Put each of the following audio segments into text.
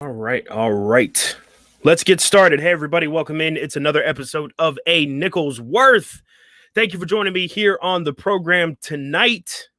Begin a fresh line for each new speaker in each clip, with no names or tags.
All right, all right. Let's get started. Hey, everybody, welcome in. It's another episode of A Nichols Worth. Thank you for joining me here on the program tonight.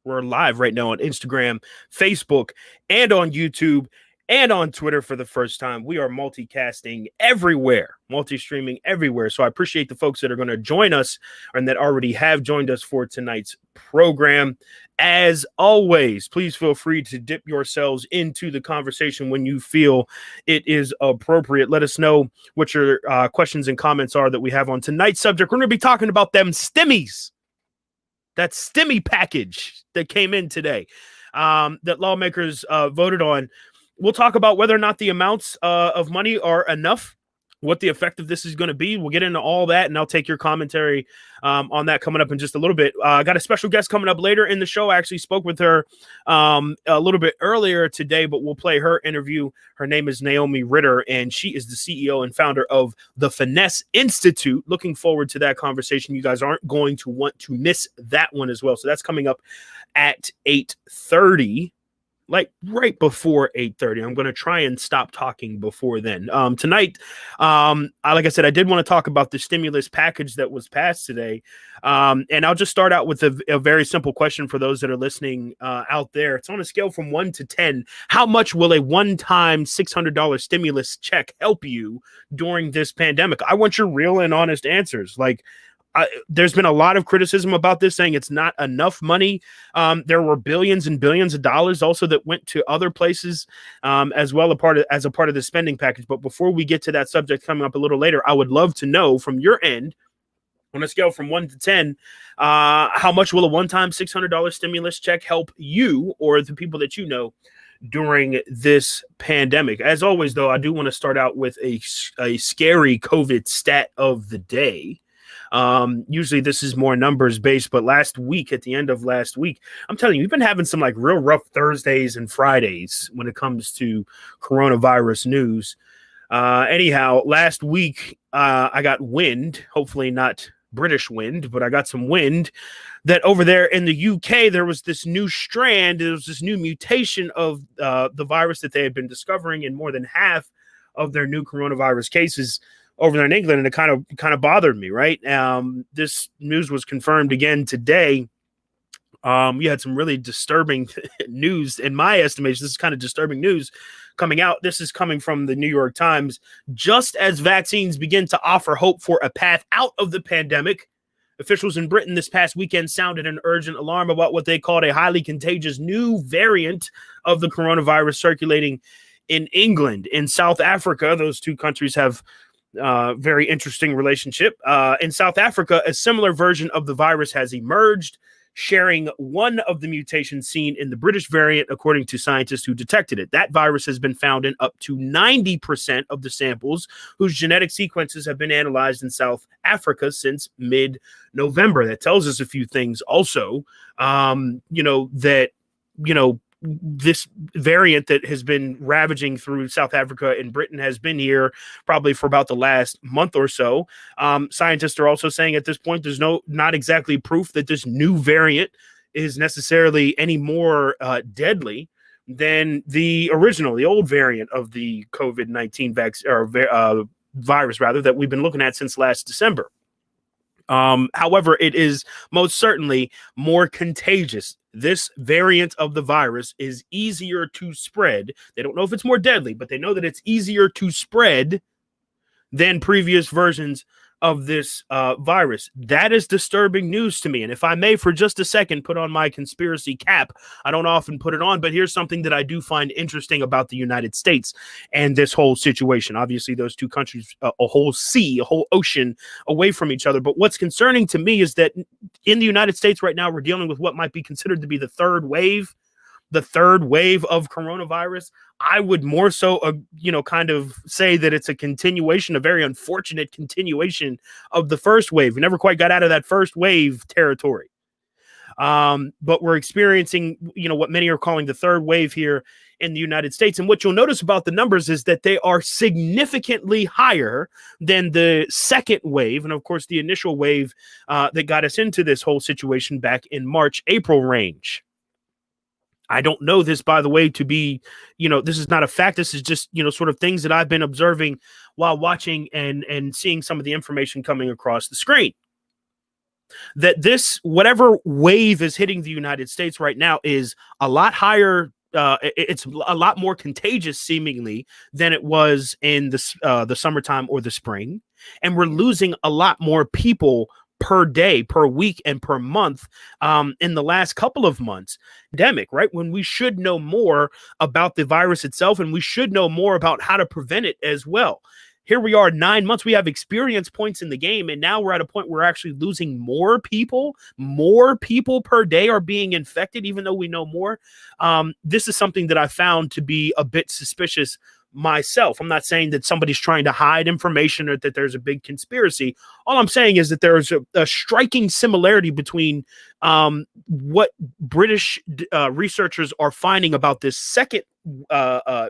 We're live right now on Instagram, Facebook, and on YouTube, and on Twitter for the first time. We are multicasting everywhere, multi-streaming everywhere. So I appreciate the folks that are going to join us and that already have joined us for tonight's program. As always, please feel free to dip yourselves into the conversation when you feel it is appropriate. Let us know what your questions and comments are that we have on tonight's subject. We're going to be talking about them stimmies. That stimmy package that came in today that lawmakers voted on. We'll talk about whether or not the amounts of money are enough, what the effect of this is going to be. We'll get into all that, and I'll take your commentary on that coming up in just a little bit. I got a special guest coming up later in the show. I actually spoke with her a little bit earlier today, but we'll play her interview. Her name is Naomi Ritter, and she is the CEO and founder of the Finesse Institute. Looking forward to that conversation. You guys aren't going to want to miss that one as well. So that's coming up at 8:30. Like right before 8:30. I'm going to try and stop talking before then. Tonight, like I said, I did want to talk about the stimulus package that was passed today. And I'll just start out with a very simple question for those that are listening out there. It's on a scale from 1 to 10. How much will a one-time $600 stimulus check help you during this pandemic? I want your real and honest answers. There's been a lot of criticism about this, saying it's not enough money. There were billions and billions of dollars also that went to other places as well, as a part of the spending package. But before we get to that subject coming up a little later, I would love to know from your end, on a scale from 1 to 10, how much will a one-time $600 stimulus check help you or the people that you know during this pandemic? As always, though, I do want to start out with a scary COVID stat of the day. Usually this is more numbers based, but at the end of last week, I'm telling you, we've been having some real rough Thursdays and Fridays when it comes to coronavirus news. Anyhow, last week, I got wind, hopefully not British wind, but I got some wind that over there in the UK, there was this new strand, there was this new mutation of the virus that they had been discovering in more than half of their new coronavirus cases over there in England, and it kind of bothered me, right? This news was confirmed again today. We had some really disturbing news, in my estimation. This is kind of disturbing news coming out. This is coming from the New York Times. Just as vaccines begin to offer hope for a path out of the pandemic, officials in Britain this past weekend sounded an urgent alarm about what they called a highly contagious new variant of the coronavirus circulating in England. In South Africa, those two countries have very interesting relationship. In South Africa, a similar version of the virus has emerged, sharing one of the mutations seen in the British variant, according to scientists who detected it. That virus has been found in up to 90% of the samples whose genetic sequences have been analyzed in South Africa since mid-November. That tells us a few things also, this variant that has been ravaging through South Africa and Britain has been here probably for about the last month or so. Scientists are also saying at this point, there's not exactly proof that this new variant is necessarily any more deadly than the old variant of the COVID-19 virus, rather, that we've been looking at since last December. However, it is most certainly more contagious. This variant of the virus is easier to spread. They don't know if it's more deadly, but they know that it's easier to spread than previous versions of this virus. That is disturbing news to me. And if I may, for just a second, put on my conspiracy cap. I don't often put it on, but here's something that I do find interesting about the United States and this whole situation. Obviously, those two countries, a whole ocean away from each other. But what's concerning to me is that in the United States right now, we're dealing with what might be considered to be the third wave of coronavirus. I would more so, kind of say that it's a continuation, a very unfortunate continuation of the first wave. We never quite got out of that first wave territory. But we're experiencing, what many are calling the third wave here in the United States. And what you'll notice about the numbers is that they are significantly higher than the second wave. And of course, the initial wave that got us into this whole situation back in March, April range. I don't know this, by the way, to be, this is not a fact. This is just, sort of things that I've been observing while watching and seeing some of the information coming across the screen. That this, whatever wave is hitting the United States right now, is a lot higher. It's a lot more contagious, seemingly, than it was in the summertime or the spring. And we're losing a lot more people per day, per week, and per month in the last couple of months. Pandemic, right? When we should know more about the virus itself, and we should know more about how to prevent it as well. Here we are, 9 months. We have experience points in the game, and now we're at a point where we're actually losing more people. More people per day are being infected, even though we know more. This is something that I found to be a bit suspicious myself. I'm not saying that somebody's trying to hide information or that there's a big conspiracy. All I'm saying is that there's a striking similarity between what British researchers are finding about this second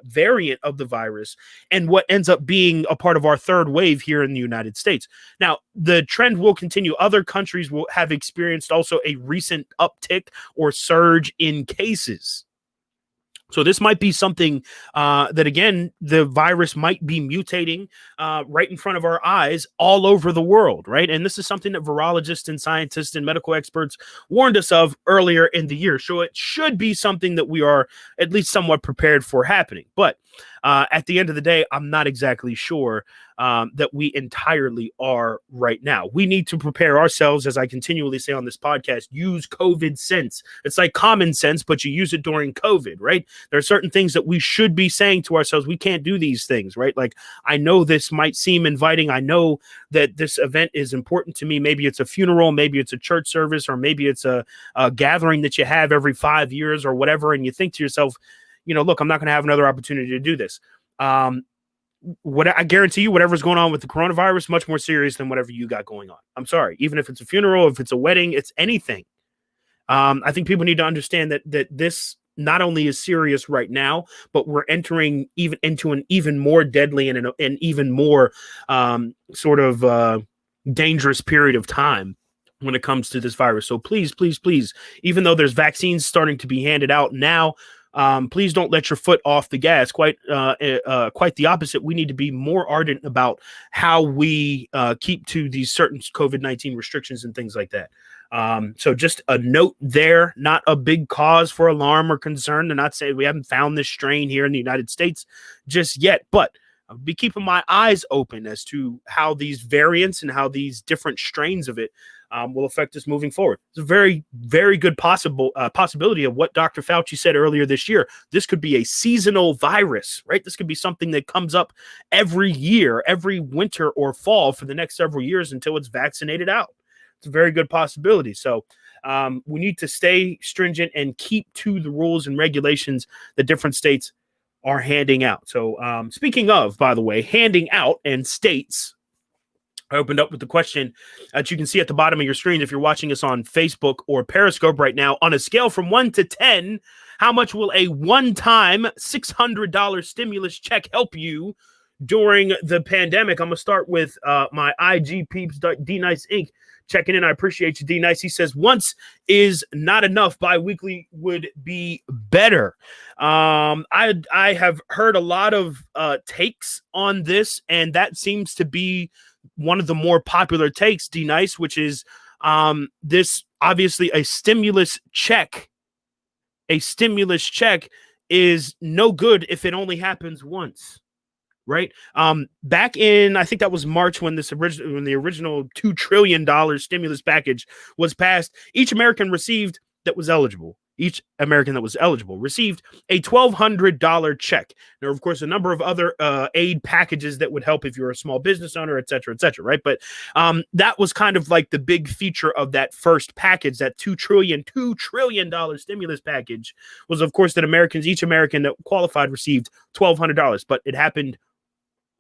variant of the virus and what ends up being a part of our third wave here in the United States. Now, the trend will continue. Other countries will have experienced also a recent uptick or surge in cases. So this might be something that, again, the virus might be mutating right in front of our eyes all over the world, right? And this is something that virologists and scientists and medical experts warned us of earlier in the year. So it should be something that we are at least somewhat prepared for happening. But at the end of the day, I'm not exactly sure that we entirely are right now. We need to prepare ourselves, as I continually say on this podcast, use COVID sense. It's like common sense, but you use it during COVID, right? There are certain things that we should be saying to ourselves. We can't do these things, right? Like, I know this might seem inviting. I know that this event is important to me. Maybe it's a funeral, maybe it's a church service, or maybe it's a gathering that you have every 5 years or whatever. And you think to yourself, look, I'm not going to have another opportunity to do this. What I guarantee you, whatever's going on with the coronavirus, much more serious than whatever you got going on. I'm sorry. Even if it's a funeral, if it's a wedding, it's anything. I think people need to understand that this not only is serious right now, but we're entering even into an even more deadly and an even more dangerous period of time when it comes to this virus. So please, please, please, even though there's vaccines starting to be handed out now, please don't let your foot off the gas. Quite the opposite. We need to be more ardent about how we keep to these certain COVID-19 restrictions and things like that. So just a note there, not a big cause for alarm or concern. To not say we haven't found this strain here in the United States just yet, but I'll be keeping my eyes open as to how these variants and how these different strains of it will affect us moving forward. It's a very, very good possibility of what Dr. Fauci said earlier this year. This could be a seasonal virus, right? This could be something that comes up every year, every winter or fall for the next several years until it's vaccinated out. It's a very good possibility. So we need to stay stringent and keep to the rules and regulations that different states are handing out. So speaking of, by the way, handing out and states, I opened up with the question that you can see at the bottom of your screen if you're watching us on Facebook or Periscope right now. On a scale from 1 to 10, how much will a one-time $600 stimulus check help you during the pandemic? I'm going to start with my IG peeps, D-Nice Inc. checking in. I appreciate you, D-Nice. He says, once is not enough. Bi-weekly would be better. I have heard a lot of takes on this, and that seems to be one of the more popular takes, D-Nice, which is this obviously a stimulus check. A stimulus check is no good if it only happens once. Right. Back in, I think that was March when the original $2 trillion stimulus package was passed, each American that was eligible received a $1,200 check. There are, of course, a number of other aid packages that would help if you're a small business owner, et cetera, right? But that was kind of like the big feature of that first package, that $2 trillion stimulus package was, of course, that each American that qualified received $1,200, but it happened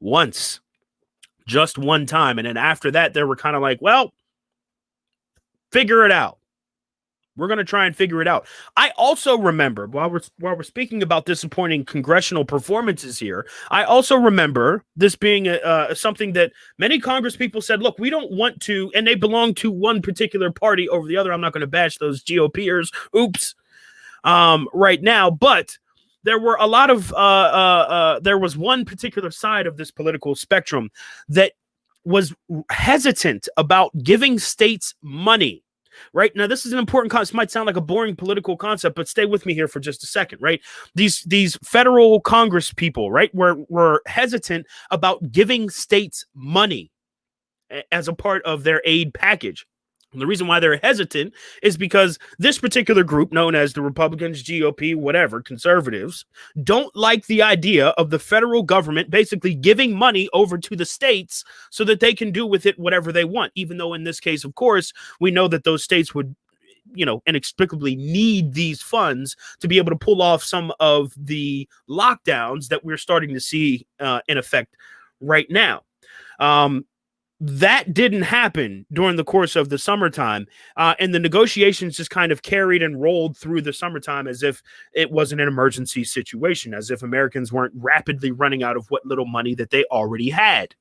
once, just one time. And then after that, they were kind of like, well, figure it out. We're going to try and figure it out. I also remember, while we're speaking about disappointing congressional performances here, I also remember this being something that many Congress people said, look, we don't want to, and they belong to one particular party over the other. I'm not going to bash those GOPers. Oops. right now. But there were a lot of there was one particular side of this political spectrum that was hesitant about giving states money. Right now, this is an important concept. It might sound like a boring political concept, but stay with me here for just a second. Right, these federal Congress people, right, were hesitant about giving states money as a part of their aid package. And the reason why they're hesitant is because this particular group, known as the Republicans, GOP, whatever, conservatives, don't like the idea of the federal government basically giving money over to the states so that they can do with it whatever they want, even though in this case, of course, we know that those states would, inexplicably need these funds to be able to pull off some of the lockdowns that we're starting to see in effect right now. That didn't happen during the course of the summertime, and the negotiations just kind of carried and rolled through the summertime as if it wasn't an emergency situation, as if Americans weren't rapidly running out of what little money that they already had.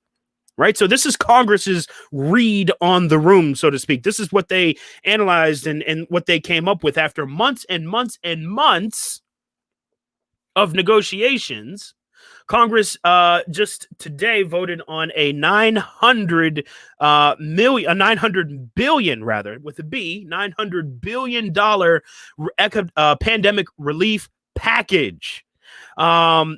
Right. So this is Congress's read on the room, so to speak. This is what they analyzed and what they came up with after months and months and months of negotiations. Congress just today voted on a $900 billion, rather, with a B, $900 billion pandemic relief package.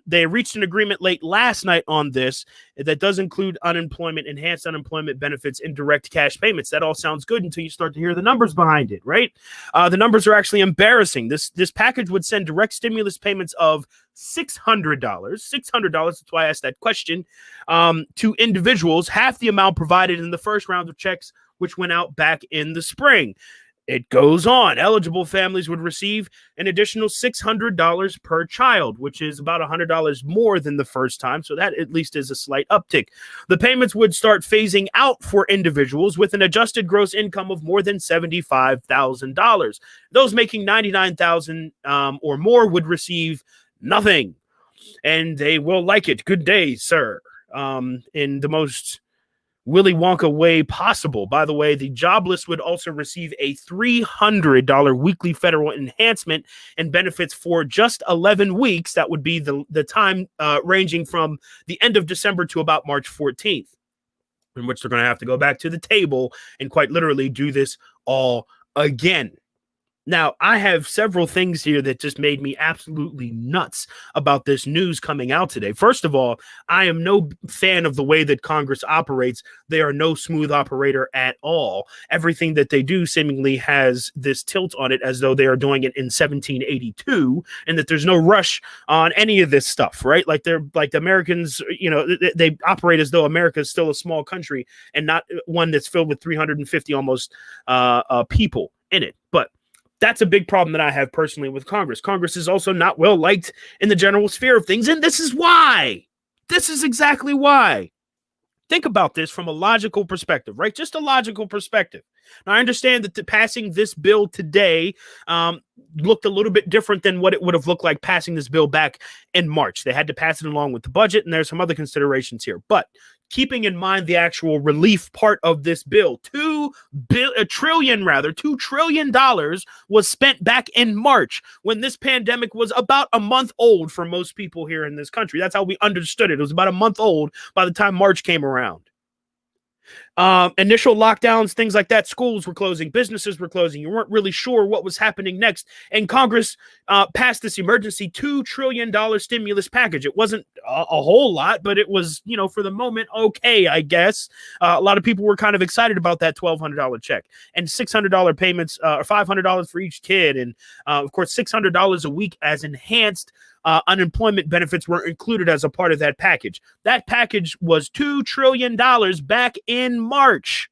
They reached an agreement late last night on this that does include unemployment, enhanced unemployment benefits, and direct cash payments. That all sounds good until you start to hear the numbers behind it, right? The numbers are actually embarrassing. This package would send direct stimulus payments of $600. That's why I asked that question, to individuals, half the amount provided in the first round of checks, which went out back in the spring. It goes on. Eligible families would receive an additional $600 per child, which is about $100 more than the first time. So that at least is a slight uptick. The payments would start phasing out for individuals with an adjusted gross income of more than $75,000. Those making $99,000 or more would receive nothing, and they will like it. Good day, sir. In the most Willy Wonka way possible. By the way, the jobless would also receive a $300 weekly federal enhancement and benefits for just 11 weeks. That would be the time ranging from the end of December to about March 14th, in which they're going to have to go back to the table and quite literally do this all again. Now, I have several things here that just made me absolutely nuts about this news coming out today. First of all, I am no fan of the way that Congress operates. They are no smooth operator at all. Everything that they do seemingly has this tilt on it as though they are doing it in 1782 and that there's no rush on any of this stuff, right? Like they're like the Americans, they operate as though America is still a small country and not one that's filled with 350 almost people in it. But that's a big problem that I have personally with Congress. Congress is also not well liked in the general sphere of things, and this is why. This is exactly why. Think about this from a logical perspective, right? Just a logical perspective. Now, I understand that passing this bill today looked a little bit different than what it would have looked like passing this bill back in March. They had to pass it along with the budget, and there's some other considerations here. But keeping in mind the actual relief part of this bill, $2 trillion was spent back in March when this pandemic was about a month old for most people here in this country. That's how we understood it. It was about a month old by the time March came around. Initial lockdowns, things like that. Schools were closing, businesses were closing. You weren't really sure what was happening next. And Congress passed this emergency $2 trillion stimulus package. It wasn't a whole lot, but it was, for the moment, okay, I guess. A lot of people were kind of excited about that $1,200 check and $600 payments, or $500 for each kid. And of course, $600 a week as enhanced unemployment benefits were included as a part of that package. That package was $2 trillion back in March.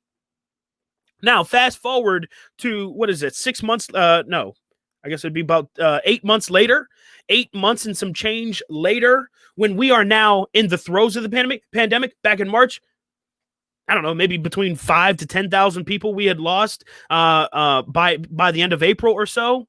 Now, fast forward to, 6 months? No, I guess it'd be about 8 months later, 8 months and some change later, when we are now in the throes of the pandemic back in March. I don't know, maybe between 5,000 to 10,000 people we had lost by the end of April or so.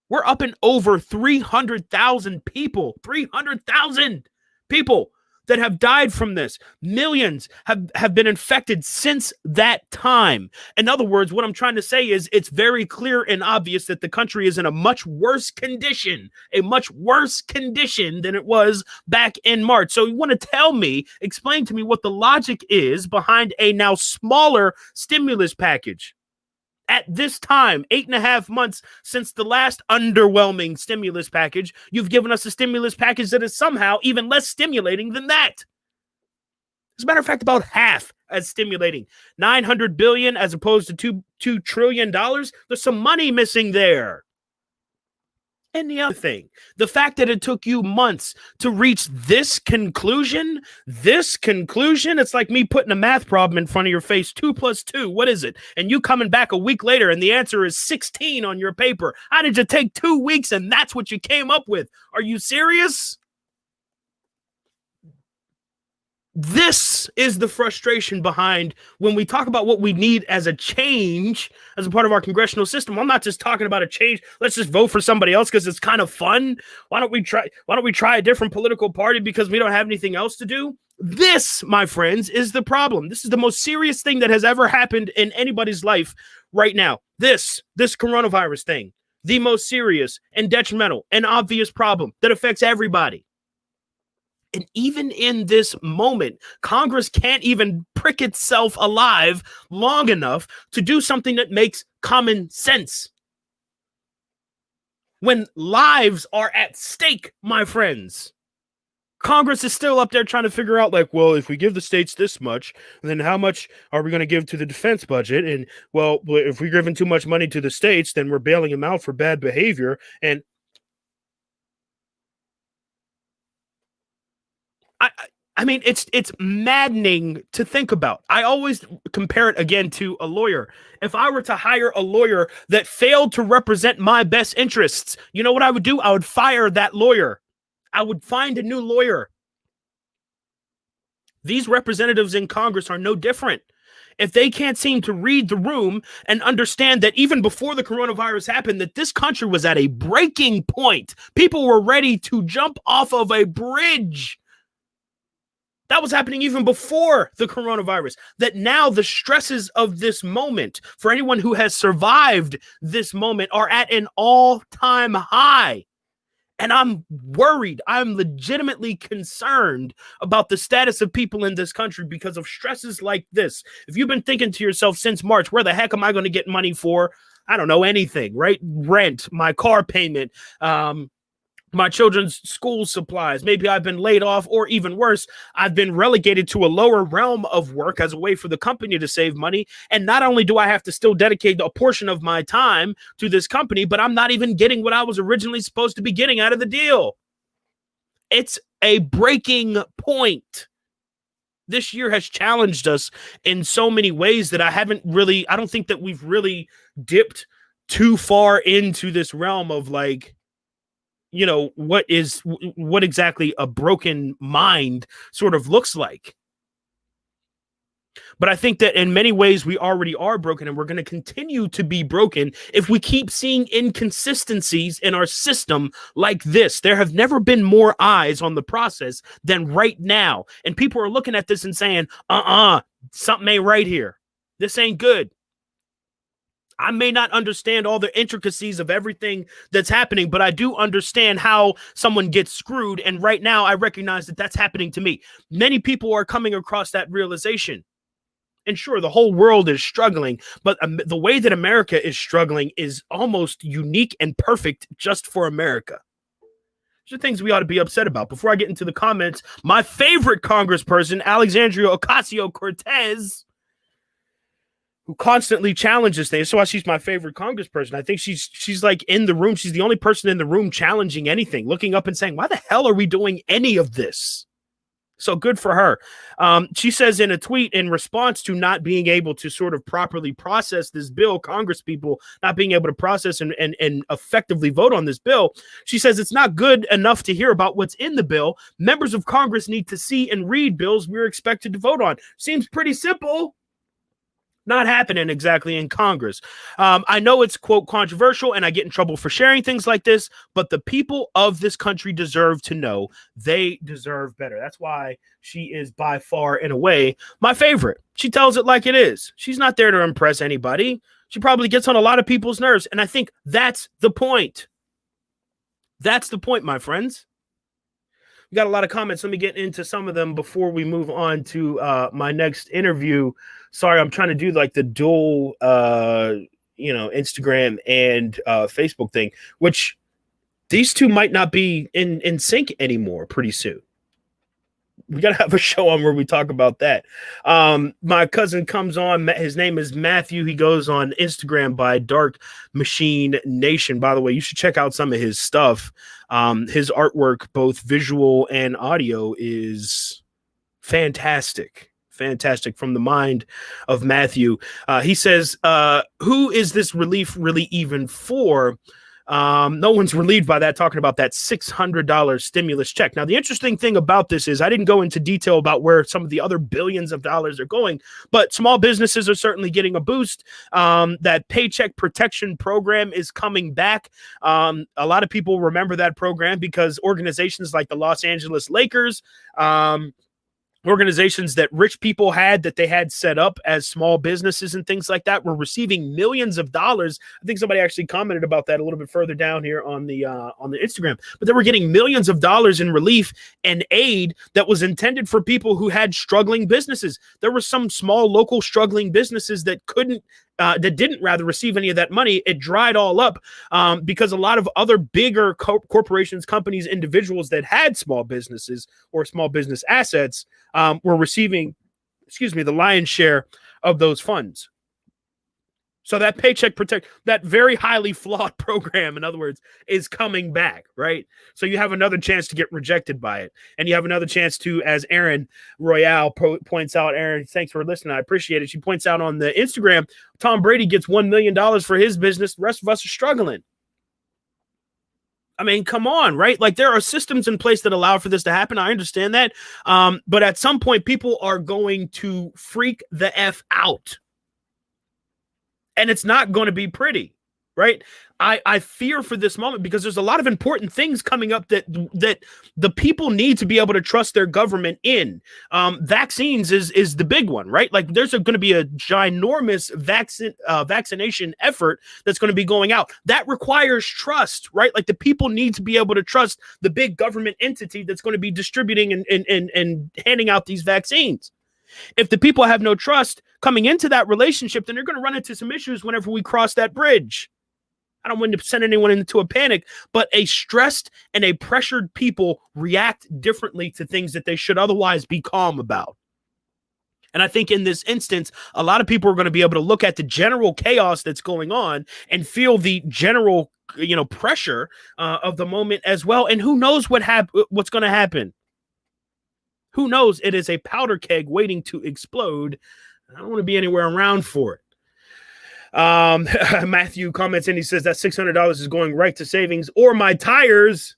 We're up in over 300,000 people. 300,000 people that have died from this. Millions have been infected since that time. In other words, what I'm trying to say is it's very clear and obvious that the country is in a much worse condition than it was back in March. So you want to explain to me what the logic is behind a now smaller stimulus package. At this time, 8.5 months since the last underwhelming stimulus package, you've given us a stimulus package that is somehow even less stimulating than that. As a matter of fact, about half as stimulating. $900 billion as opposed to $2 trillion. There's some money missing there. And the other thing, the fact that it took you months to reach this conclusion, it's like me putting a math problem in front of your face. 2 + 2, what is it? And you coming back a week later and the answer is 16 on your paper. How did you take 2 weeks and that's what you came up with? Are you serious? This is the frustration behind when we talk about what we need as a change, as a part of our congressional system. I'm not just talking about a change. Let's just vote for somebody else because it's kind of fun. Why don't we try a different political party because we don't have anything else to do? This, my friends, is the problem. This is the most serious thing that has ever happened in anybody's life right now. This coronavirus thing, the most serious and detrimental and obvious problem that affects everybody. And even in this moment, Congress can't even prick itself alive long enough to do something that makes common sense. When lives are at stake, my friends, Congress is still up there trying to figure out, like, well, if we give the states this much, then how much are we going to give to the defense budget? And, well, if we're giving too much money to the states, then we're bailing them out for bad behavior. And I mean, it's maddening to think about. I always compare it again to a lawyer. If I were to hire a lawyer that failed to represent my best interests, you know what I would do? I would fire that lawyer. I would find a new lawyer. These representatives in Congress are no different. If they can't seem to read the room and understand that even before the coronavirus happened, that this country was at a breaking point, people were ready to jump off of a bridge. That was happening even before the coronavirus. That now the stresses of this moment, for anyone who has survived this moment, are at an all-time high. And I'm worried. I'm legitimately concerned about the status of people in this country because of stresses like this. If you've been thinking to yourself since March, where the heck am I going to get money for? I don't know, anything, right? Rent, my car payment, my children's school supplies. Maybe I've been laid off, or even worse, I've been relegated to a lower realm of work as a way for the company to save money. And not only do I have to still dedicate a portion of my time to this company, but I'm not even getting what I was originally supposed to be getting out of the deal. It's a breaking point. This year has challenged us in so many ways that I don't think that we've really dipped too far into this realm of, like, you know, what exactly a broken mind sort of looks like. But I think that in many ways we already are broken, and we're going to continue to be broken if we keep seeing inconsistencies in our system like this. There have never been more eyes on the process than right now. And people are looking at this and saying, something ain't right here. This ain't good. I may not understand all the intricacies of everything that's happening, but I do understand how someone gets screwed. And right now I recognize that that's happening to me. Many people are coming across that realization. And sure, the whole world is struggling, but the way that America is struggling is almost unique and perfect just for America. These are things we ought to be upset about. Before I get into the comments, my favorite congressperson, Alexandria Ocasio-Cortez, who constantly challenges things. So why she's my favorite congressperson. I think she's like in the room. She's the only person in the room challenging anything, looking up and saying, why the hell are we doing any of this? So good for her. She says in a tweet, in response to not being able to sort of properly process this bill, Congress people not being able to process and effectively vote on this bill, she says it's not good enough to hear about what's in the bill. Members of Congress need to see and read bills we're expected to vote on. Seems pretty simple. Not happening exactly in Congress. I know it's, quote, controversial, and I get in trouble for sharing things like this, but the people of this country deserve to know. They deserve better. That's why she is by far and away my favorite. She tells it like it is. She's not there to impress anybody. She probably gets on a lot of people's nerves, and I think that's the point. That's the point, my friends. We got a lot of comments. Let me get into some of them before we move on to my next interview. Sorry, I'm trying to do like the dual, Instagram and Facebook thing, which these two might not be in sync anymore pretty soon. We got to have a show on where we talk about that. My cousin comes on. His name is Matthew. He goes on Instagram by Dark Machine Nation. By the way, you should check out some of his stuff. His artwork, both visual and audio, is fantastic. Fantastic from the mind of Matthew. He says, who is this relief really even for? No one's relieved by that, talking about that $600 stimulus check. Now, the interesting thing about this is I didn't go into detail about where some of the other billions of dollars are going, but small businesses are certainly getting a boost. That Paycheck Protection Program is coming back. A lot of people remember that program because organizations like the Los Angeles Lakers, organizations that rich people had that they had set up as small businesses and things like that were receiving millions of dollars. I think somebody actually commented about that a little bit further down here on the Instagram, but they were getting millions of dollars in relief and aid that was intended for people who had struggling businesses. There were some small local struggling businesses that didn't receive any of that money. It dried all up because a lot of other bigger corporations, companies, individuals that had small businesses or small business assets were receiving, the lion's share of those funds. So that Paycheck Protect, that very highly flawed program, in other words, is coming back, right? So you have another chance to get rejected by it. And you have another chance to, as Aaron Royale points out, Aaron, thanks for listening. I appreciate it. She points out on the Instagram, Tom Brady gets $1 million for his business. The rest of us are struggling. I mean, come on, right? Like there are systems in place that allow for this to happen. I understand that. But at some point, people are going to freak the F out. And it's not going to be pretty, right? I fear for this moment because there's a lot of important things coming up that the people need to be able to trust their government in. Vaccines is the big one, right? Like there's going to be a ginormous vaccination effort that's going to be going out. That requires trust, right? Like the people need to be able to trust the big government entity that's going to be distributing and handing out these vaccines. If the people have no trust coming into that relationship, then they're going to run into some issues whenever we cross that bridge. I don't want to send anyone into a panic, but a stressed and a pressured people react differently to things that they should otherwise be calm about. And I think in this instance, a lot of people are going to be able to look at the general chaos that's going on and feel the general, pressure of the moment as well. And who knows what's going to happen? Who knows? It is a powder keg waiting to explode. I don't want to be anywhere around for it. Matthew comments and he says that $600 is going right to savings or my tires,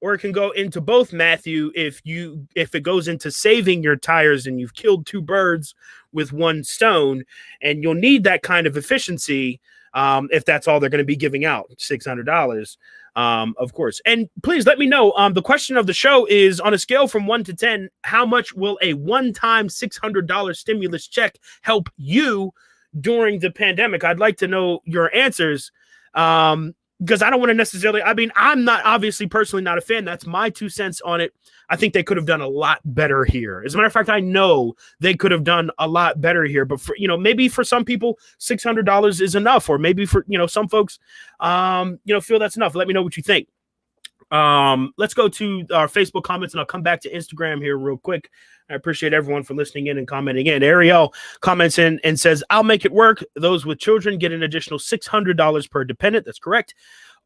or it can go into both, Matthew, if it goes into saving your tires and you've killed two birds with one stone, and you'll need that kind of efficiency if that's all they're going to be giving out, $600. Of course. And please let me know. The question of the show is, on a scale from 1 to 10, how much will a one-time $600 stimulus check help you during the pandemic? I'd like to know your answers. Because I don't want to necessarily, I'm not obviously personally not a fan. That's my 2 cents on it. I think they could have done a lot better here. As a matter of fact, I know they could have done a lot better here, but for, maybe for some people, $600 is enough, or maybe for, some folks, feel that's enough. Let me know what you think. Let's go to our Facebook comments and I'll come back to Instagram here real quick. I appreciate everyone for listening in and commenting in. Ariel comments in and says, I'll make it work. Those with children get an additional $600 per dependent. That's correct.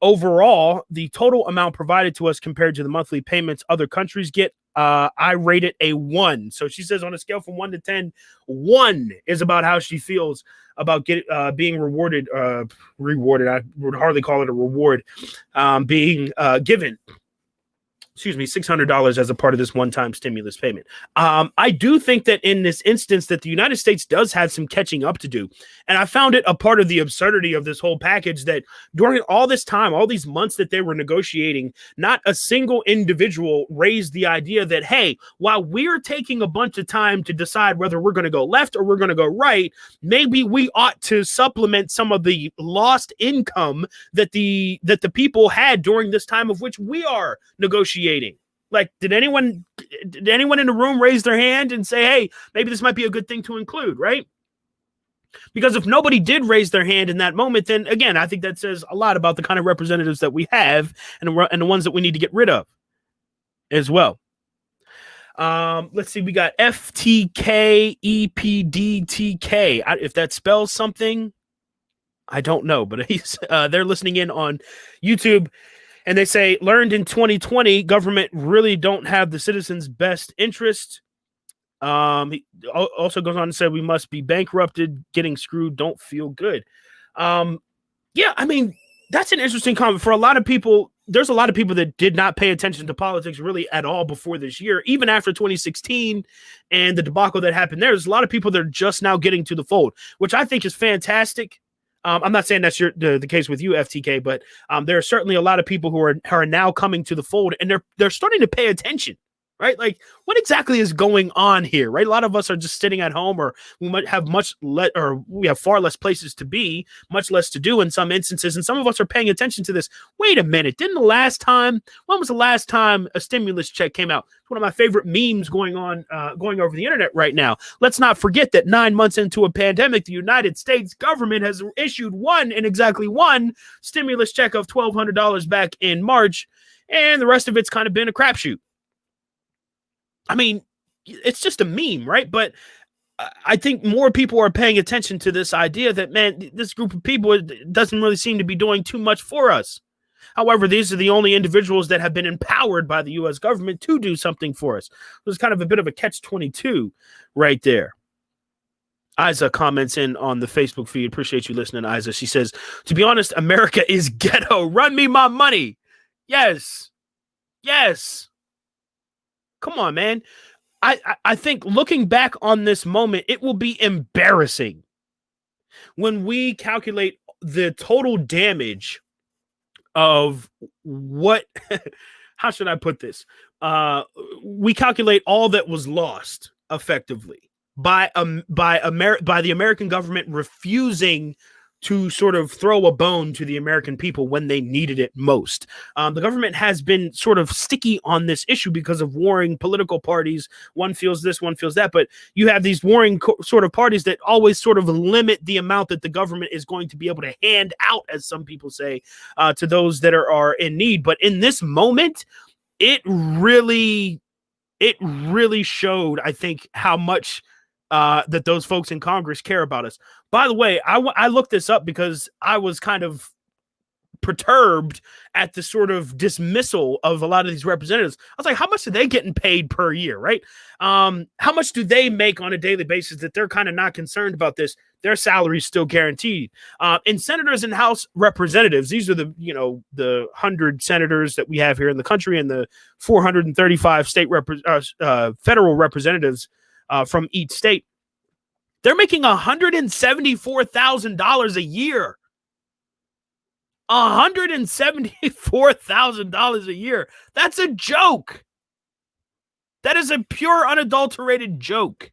Overall, the total amount provided to us compared to the monthly payments other countries get, I rate it a 1. So she says on a scale from 1 to 10, 1 is about how she feels about being rewarded. I would hardly call it a reward, being given. $600 as a part of this one-time stimulus payment. I do think that in this instance that the United States does have some catching up to do. And I found it a part of the absurdity of this whole package that during all this time, all these months that they were negotiating, not a single individual raised the idea that, hey, while we're taking a bunch of time to decide whether we're going to go left or we're going to go right, maybe we ought to supplement some of the lost income that the people had during this time of which we are negotiating. Like, did anyone in the room raise their hand and say, hey, maybe this might be a good thing to include, right? Because if nobody did raise their hand in that moment, then again, I think that says a lot about the kind of representatives that we have and the ones that we need to get rid of as well. Let's see, we got FTKEPDTK. If that spells something, I don't know, but they're listening in on YouTube. And they say, learned in 2020, government really don't have the citizens' best interest. He also goes on to say, we must be bankrupted, getting screwed, don't feel good. Yeah, I mean, that's an interesting comment. For a lot of people, there's a lot of people that did not pay attention to politics really at all before this year, even after 2016 and the debacle that happened there. There's a lot of people that are just now getting to the fold, which I think is fantastic. I'm not saying that's the case with you, FTK, but there are certainly a lot of people who are now coming to the fold, and they're starting to pay attention, right? Like, what exactly is going on here, right? A lot of us are just sitting at home, or we might have we have far less places to be, much less to do in some instances, and some of us are paying attention to this. Wait a minute, when was the last time a stimulus check came out? It's one of my favorite memes going over the internet right now. Let's not forget that 9 months into a pandemic, the United States government has issued exactly one stimulus check of $1,200 back in March, and the rest of it's kind of been a crapshoot. I mean, it's just a meme, right? But I think more people are paying attention to this idea that, man, this group of people doesn't really seem to be doing too much for us. However, these are the only individuals that have been empowered by the U.S. government to do something for us. There's kind of a bit of a catch-22 right there. Isa comments in on the Facebook feed. Appreciate you listening, Isa. She says, to be honest, America is ghetto. Run me my money. Yes. Come on, man. I think looking back on this moment, it will be embarrassing when we calculate the total damage of what, how should I put this? We calculate all that was lost effectively by the American government refusing to sort of throw a bone to the American people when they needed it most. The government has been sort of sticky on this issue because of warring political parties. One feels this, one feels that, but you have these warring sort of parties that always sort of limit the amount that the government is going to be able to hand out, as some people say, to those that are in need. But in this moment, it really showed, I think, how much that those folks in Congress care about us. By the way, I looked this up because I was kind of perturbed at the sort of dismissal of a lot of these representatives. I was like, how much are they getting paid per year, right? How much do they make on a daily basis that they're kind of not concerned about this? Their salary is still guaranteed. And senators and House representatives, these are the 100 senators that we have here in the country and the 435 federal representatives from each state. They're making $174,000 a year. $174,000 a year. That's a joke. That is a pure, unadulterated joke.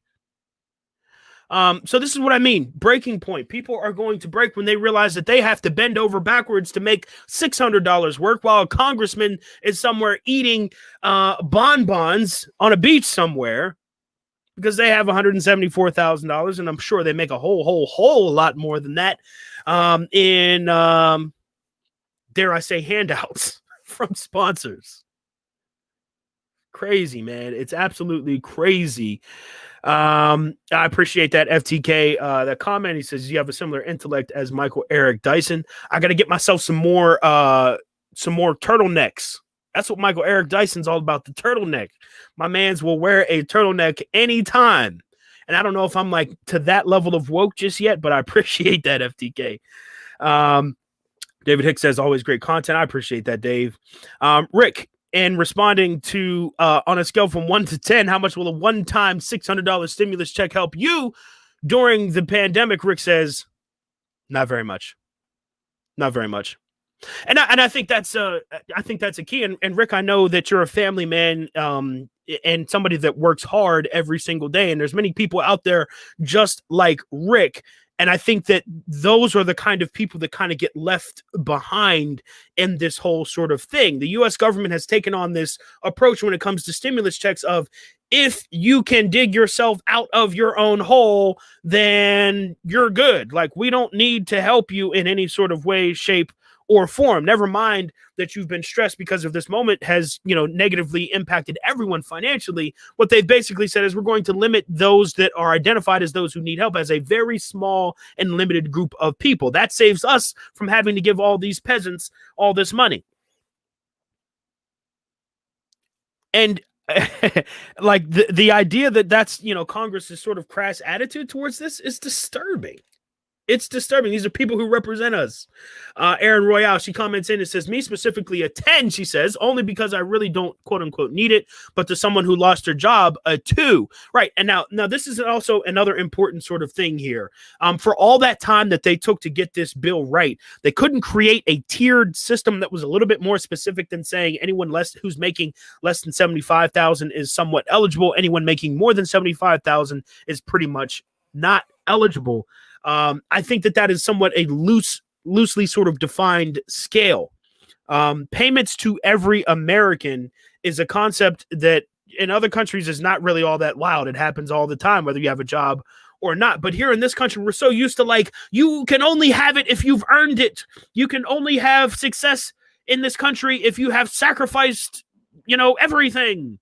So this is what I mean. Breaking point. People are going to break when they realize that they have to bend over backwards to make $600 work, while a congressman is somewhere eating bonbons on a beach somewhere, because they have $174,000, and I'm sure they make a whole lot more than that in, dare I say, handouts from sponsors. Crazy, man. It's absolutely crazy. I appreciate that, FTK, that comment. He says, you have a similar intellect as Michael Eric Dyson. I got to get myself some more turtlenecks. That's what Michael Eric Dyson's all about, the turtleneck. My mans will wear a turtleneck anytime. And I don't know if I'm like to that level of woke just yet, but I appreciate that, FTK. David Hicks says, always great content. I appreciate that, Dave. Rick, and responding to on a scale from 1 to 10, how much will a one-time $600 stimulus check help you during the pandemic? Rick says, not very much. Not very much. And I think that's a key. And Rick, I know that you're a family man, and somebody that works hard every single day. And there's many people out there just like Rick. And I think that those are the kind of people that kind of get left behind in this whole sort of thing. The U.S. government has taken on this approach when it comes to stimulus checks of, if you can dig yourself out of your own hole, then you're good. Like, we don't need to help you in any sort of way, shape, or form. Never mind that you've been stressed because of this moment has, negatively impacted everyone financially. What they've basically said is, we're going to limit those that are identified as those who need help as a very small and limited group of people. That saves us from having to give all these peasants all this money. And like the idea that that's, Congress's sort of crass attitude towards this is disturbing. It's disturbing. These are people who represent us. Erin Royale, she comments in and says, me specifically a 10, she says, only because I really don't, quote unquote, need it. But to someone who lost their job, a 2. Right. And now this is also another important sort of thing here. For all that time that they took to get this bill right, they couldn't create a tiered system that was a little bit more specific than saying anyone who's making less than $75,000 is somewhat eligible. Anyone making more than $75,000 is pretty much not eligible. I think that is somewhat a loosely sort of defined scale. Payments to every American is a concept that in other countries is not really all that wild. It happens all the time, whether you have a job or not. But here in this country, we're so used to, like, you can only have it if you've earned it. You can only have success in this country if you have sacrificed, everything.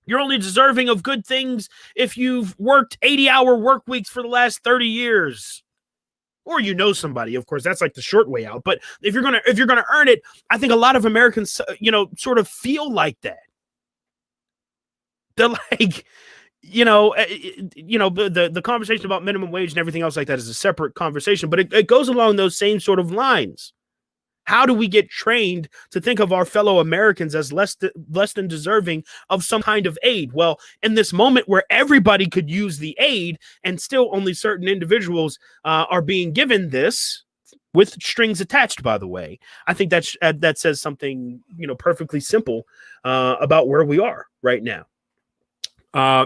You're only deserving of good things if you've worked 80-hour work weeks for the last 30 years. Or somebody, of course, that's like the short way out. But if you're gonna earn it, I think a lot of Americans, sort of feel like that. They're like, the conversation about minimum wage and everything else like that is a separate conversation, but it goes along those same sort of lines. How do we get trained to think of our fellow Americans as less than deserving of some kind of aid? Well, in this moment where everybody could use the aid and still only certain individuals are being given this, with strings attached, by the way, I think that says something, perfectly simple about where we are right now.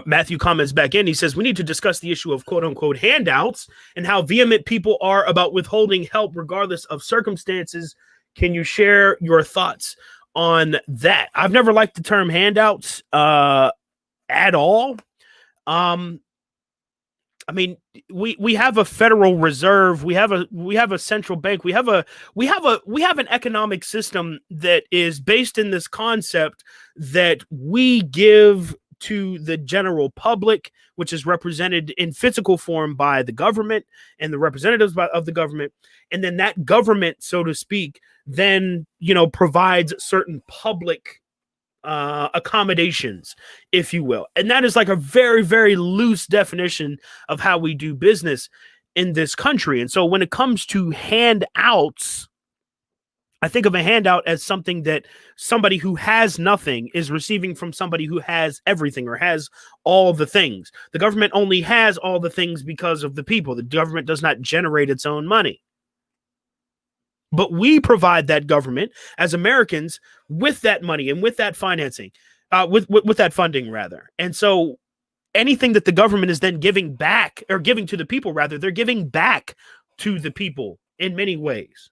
Matthew comments back in. He says, we need to discuss the issue of quote unquote handouts and how vehement people are about withholding help regardless of circumstances. Can you share your thoughts on that? I've never liked the term handouts at all. I mean, we have a Federal Reserve, we have a central bank, we have an economic system that is based in this concept that we give to the general public, which is represented in physical form by the government and the representatives of the government. And then that government, so to speak, then, provides certain public accommodations, if you will. And that is like a very, very loose definition of how we do business in this country. And so when it comes to handouts, I think of a handout as something that somebody who has nothing is receiving from somebody who has everything or has all the things. The government only has all the things because of the people. The government does not generate its own money. But we provide that government as Americans with that money and with that financing, with that funding, rather. And so anything that the government is then giving back, or giving to the people, rather, they're giving back to the people in many ways.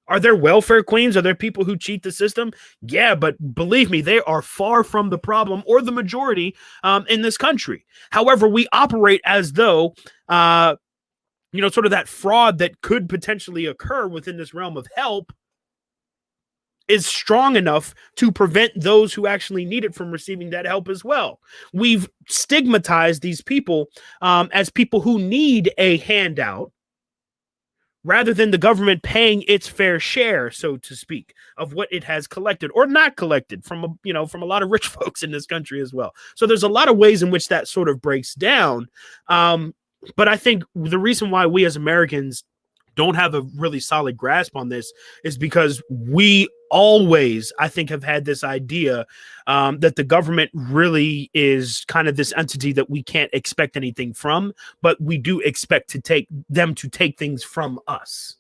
Are there welfare queens? Are there people who cheat the system? Yeah, but believe me, they are far from the problem or the majority in this country. However, we operate as though, sort of that fraud that could potentially occur within this realm of help is strong enough to prevent those who actually need it from receiving that help as well. We've stigmatized these people as people who need a handout, rather than the government paying its fair share, so to speak, of what it has collected or not collected from a lot of rich folks in this country as well. So there's a lot of ways in which that sort of breaks down. But I think the reason why we as Americans don't have a really solid grasp on this is because we always, I think, have had this idea that the government really is kind of this entity that we can't expect anything from, but we do expect to take them to take things from us.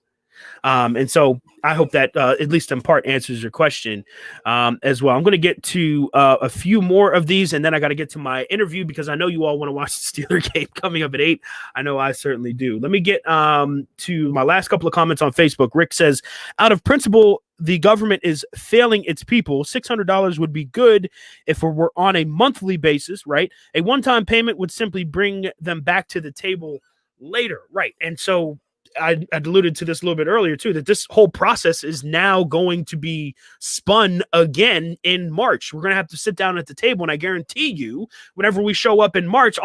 And so I hope that at least in part answers your question as well. I'm going to get to a few more of these, and then I got to get to my interview because I know you all want to watch the Steeler game coming up at 8. I know I certainly do. Let me get to my last couple of comments on Facebook. Rick says, out of principle, the government is failing its people. $600 would be good if it were on a monthly basis, right? A one-time payment would simply bring them back to the table later, right? And so I alluded to this a little bit earlier too, that this whole process is now going to be spun again in March. We're going to have to sit down at the table, and I guarantee you, whenever we show up in March,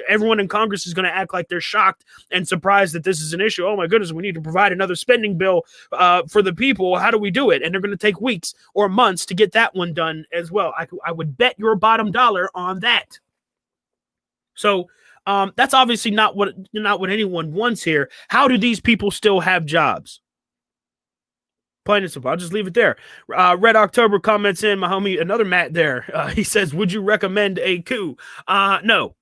everyone in Congress is going to act like they're shocked and surprised that this is an issue. Oh my goodness, we need to provide another spending bill for the people. How do we do it? And they're going to take weeks or months to get that one done as well. I would bet your bottom dollar on that. So that's obviously not what anyone wants here. How do these people still have jobs? Plain and simple. I'll just leave it there. Red October comments in, my homie, another Matt there. He says, would you recommend a coup? No.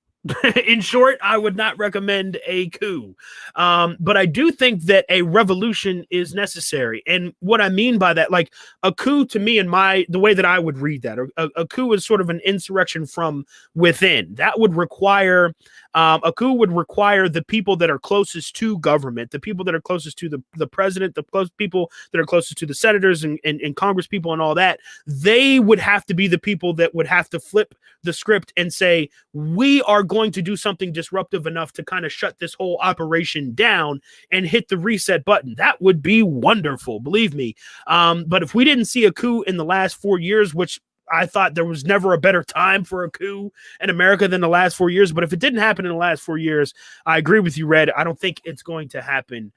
In short, I would not recommend a coup. But I do think that a revolution is necessary. And what I mean by that, like a coup to me, the way that I would read that, a coup is sort of an insurrection from within. That would require, a coup would require the people that are closest to government, the people that are closest to the president, people that are closest to the senators and Congress people and all that. They would have to be the people that would have to flip the script and say, we are going to do something disruptive enough to kind of shut this whole operation down and hit the reset button. That would be wonderful, believe me. But if we didn't see a coup in the last 4 years, which I thought there was never a better time for a coup in America than the last 4 years. But if it didn't happen in the last 4 years, I agree with you, Red. I don't think it's going to happen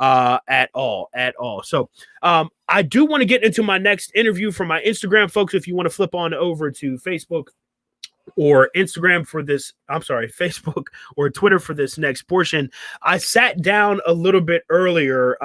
at all. So I do want to get into my next interview from my Instagram folks. If you want to flip on over to Facebook or Instagram for this, Facebook or Twitter for this next portion. I sat down a little bit earlier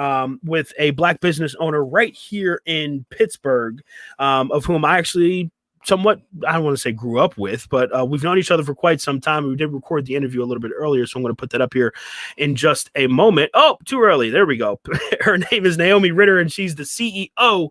with a Black business owner right here in Pittsburgh, of whom I actually somewhat, I don't want to say grew up with, but we've known each other for quite some time. We did record the interview a little bit earlier, so I'm going to put that up here in just a moment. Oh, too early. There we go. Her name is Naomi Ritter, and she's the CEO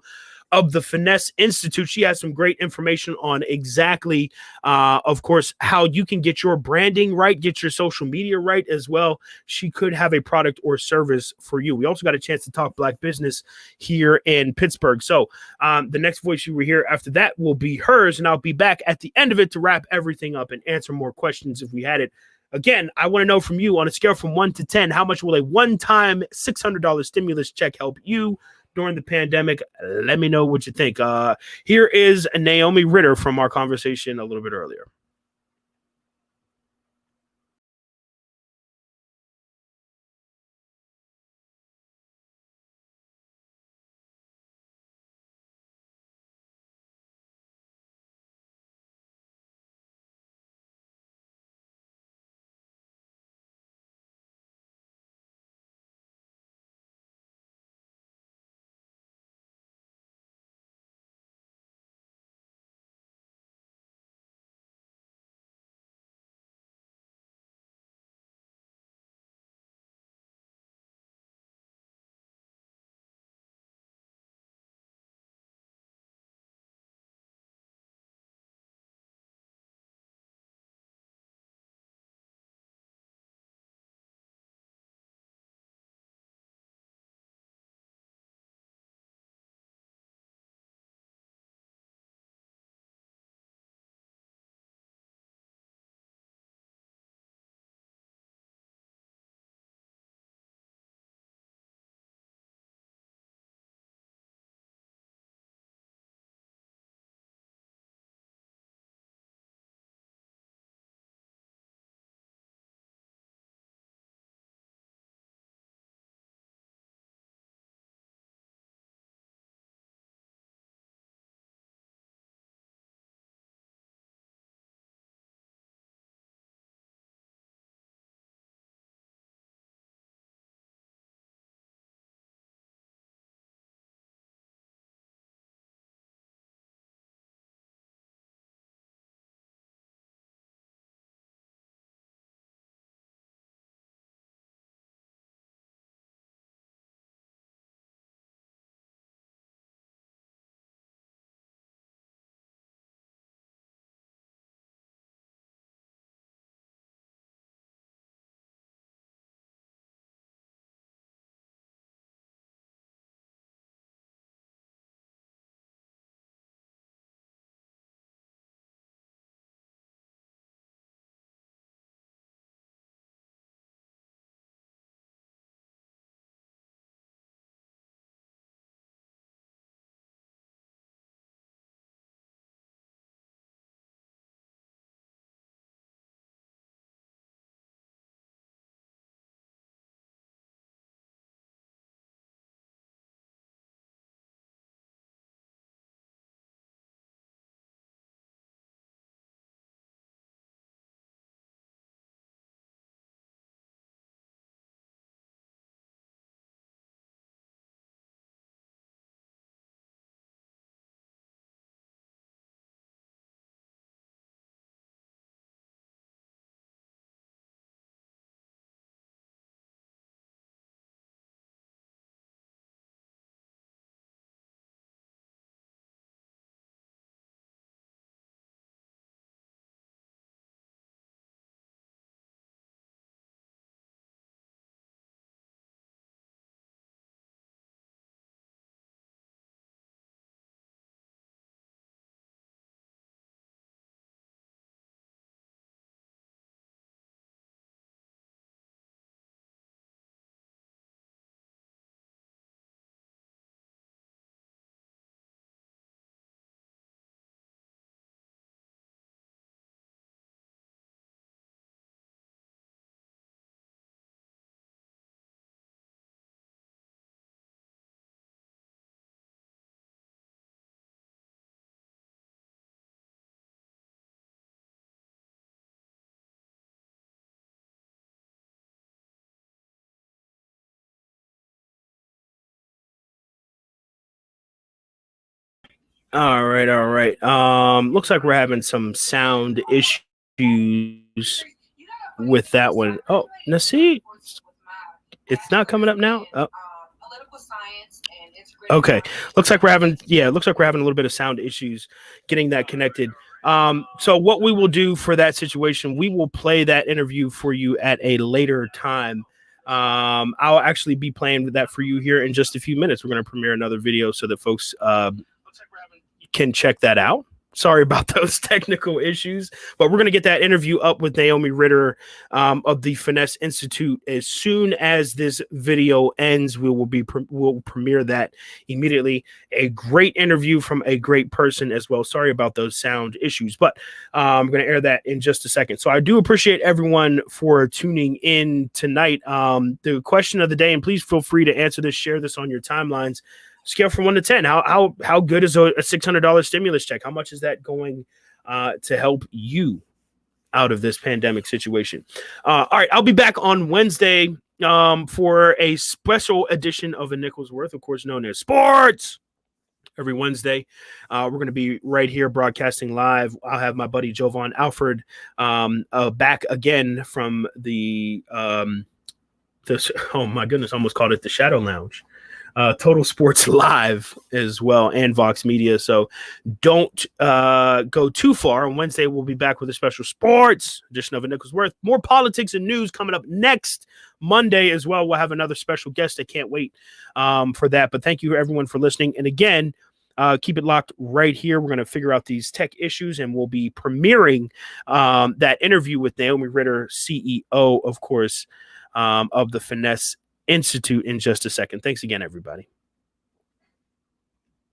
of the Finesse Institute. She has some great information on exactly, of course, how you can get your branding right, get your social media right as well. She could have a product or service for you. We also got a chance to talk Black business here in Pittsburgh. So the next voice you will hear after that will be hers, and I'll be back at the end of it to wrap everything up and answer more questions if we had it. Again, I want to know from you on a scale from 1 to 10, how much will a one-time $600 stimulus check help you during the pandemic? Let me know what you think. Here is Naomi Ritter from our conversation a little bit earlier. All right, all right. Looks like we're having some sound issues with that one. Oh, now see, it's not coming up now. Oh. Okay, looks like we're having a little bit of sound issues getting that connected. So what we will do for that situation, we will play that interview for you at a later time. I'll actually be playing that for you here in just a few minutes. We're going to premiere another video so that folks can check that out. Sorry about those technical issues, but we're going to get that interview up with Naomi Ritter of the Finesse Institute as soon as this video ends. We'll premiere that immediately. A great interview from a great person as well. Sorry about those sound issues, but I'm going to air that in just a second. So I do appreciate everyone for tuning in tonight. The question of the day, and please feel free to answer this, share this on your timelines. Scale from 1 to 10. How good is a $600 stimulus check? How much is that going to help you out of this pandemic situation? All right, I'll be back on Wednesday for a special edition of a Nichols Worth, of course, known as Sports. Every Wednesday, we're going to be right here broadcasting live. I'll have my buddy Jovan Alfred back again from the oh my goodness, almost called it the Shadow Lounge. Total Sports Live as well, and Vox Media. So don't go too far. On Wednesday, we'll be back with a special sports edition of a Nichols Worth. More politics and news coming up next Monday as well. We'll have another special guest. I can't wait for that. But thank you, everyone, for listening. And again, keep it locked right here. We're going to figure out these tech issues, and we'll be premiering that interview with Naomi Ritter, CEO, of course, of the Finesse Institute in just a second. Thanks again, everybody.